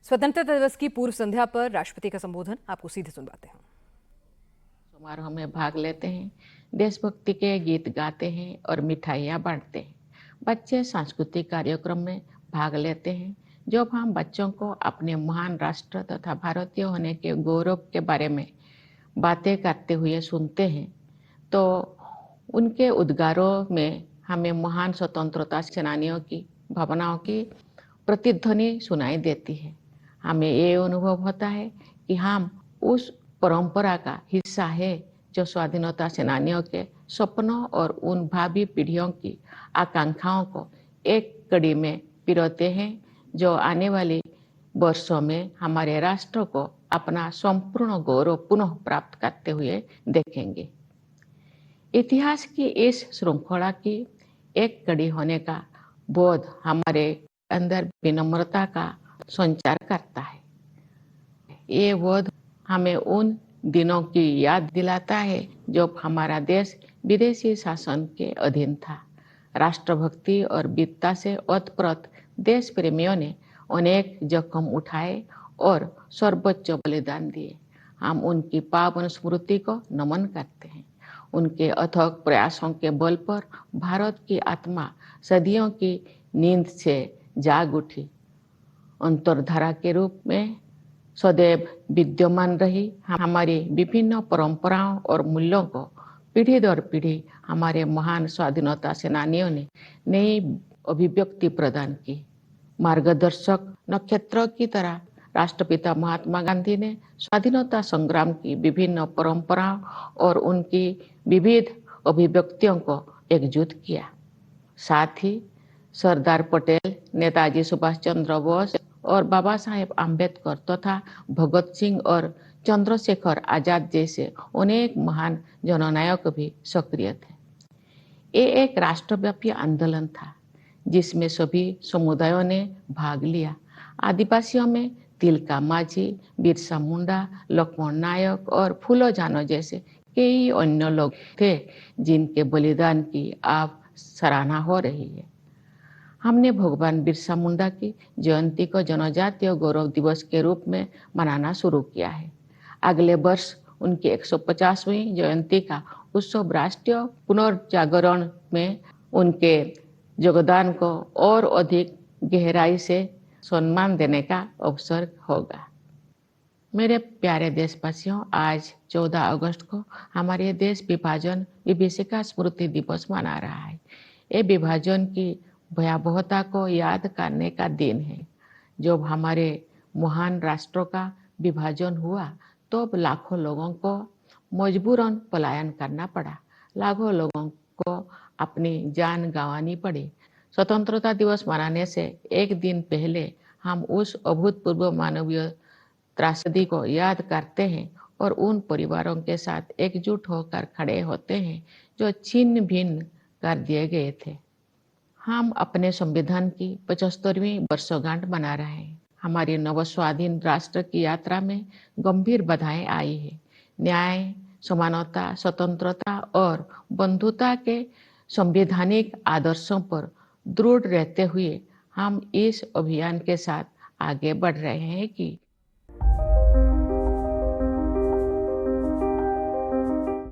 स्वतंत्रता दिवस की पूर्व संध्या पर राष्ट्रपति का संबोधन आपको सीधे सुनवाते हैं। समारोह में भाग लेते हैं, देशभक्ति के गीत गाते हैं और मिठाइयाँ बांटते हैं। बच्चे सांस्कृतिक कार्यक्रम में भाग लेते हैं। जब हम बच्चों को अपने महान राष्ट्र तथा भारतीय होने के गौरव के बारे में बातें करते हुए सुनते हैं, तो उनके उद्गारों में हमें महान स्वतंत्रता सेनानियों की भावनाओं की प्रतिध्वनि सुनाई देती है। हमें ये अनुभव होता है कि हम उस परंपरा का हिस्सा है जो स्वाधीनता सेनानियों के सपनों और उन भावी पीढ़ियों की आकांक्षाओं को एक कड़ी में पिरोते हैं, जो आने वाली वर्षों में हमारे राष्ट्र को अपना संपूर्ण गौरव पुनः प्राप्त करते हुए देखेंगे। इतिहास की इस श्रृंखला की एक कड़ी होने का बोध हमारे अंदर विनम्रता का संचार करता है। ये बोध हमें उन दिनों की याद दिलाता है जब हमारा देश विदेशी शासन के अधीन था। राष्ट्रभक्ति और वीरता से ओतप्रोत देश प्रेमियों ने अनेक जोखिम उठाए और सर्वोच्च बलिदान दिए। हम उनकी पावन स्मृति को नमन करते हैं। उनके अथक प्रयासों के बल पर भारत की आत्मा सदियों की नींद से जाग उठी। अंतरधारा के रूप में सदैव विद्यमान रही हमारी विभिन्न परंपराओं और मूल्यों को पीढ़ी दर पीढ़ी हमारे महान स्वाधीनता सेनानियों ने नई अभिव्यक्ति प्रदान की। मार्गदर्शक नक्षत्र की तरह राष्ट्रपिता महात्मा गांधी ने स्वाधीनता संग्राम की विभिन्न परंपराओं और उनकी विविध अभिव्यक्तियों को एकजुट किया। साथ ही सरदार पटेल, नेताजी सुभाष चंद्र बोस और बाबा साहेब आम्बेडकर तथा भगत सिंह और चंद्रशेखर आजाद जैसे अनेक महान जननायक भी सक्रिय थे। ये एक राष्ट्रव्यापी आंदोलन था जिसमें सभी समुदायों ने भाग लिया। आदिवासियों में तिलका मांझी, बिरसा मुंडा, लक्ष्मण नायक और फूलो जानो जैसे कई अन्य लोग थे जिनके बलिदान की अब सराहना हो रही है। हमने भगवान बिरसा मुंडा की जयंती को जनजातीय गौरव दिवस के रूप में मनाना शुरू किया है। अगले वर्ष उनकी 150वीं जयंती का उत्सव राष्ट्रीय पुनर्जागरण में उनके योगदान को और अधिक गहराई से सम्मान देने का अवसर होगा। मेरे प्यारे देशवासियों, आज 14 अगस्त को हमारे देश विभाजन विभीषिका स्मृति दिवस मना रहा है। ये विभाजन की भयावहता को याद करने का दिन है। जब हमारे महान राष्ट्रों का विभाजन हुआ तो लाखों लोगों को मजबूरन पलायन करना पड़ा। लाखों लोगों को अपनी जान गंवानी पड़ी। स्वतंत्रता दिवस मनाने से एक दिन पहले हम उस अभूतपूर्व मानवीय त्रासदी को याद करते हैं और उन परिवारों के साथ एकजुट होकर खड़े होते हैं जो छिन्न भिन्न कर दिए गए थे। हम अपने संविधान की 75वीं वर्षगांठ मना रहे हैं। हमारी नवस्वाधीन राष्ट्र की यात्रा में गंभीर बाधाएं आई है। न्याय, समानता, स्वतंत्रता और बंधुता के संवैधानिक आदर्शों पर दृढ़ रहते हुए हम इस अभियान के साथ आगे बढ़ रहे हैं कि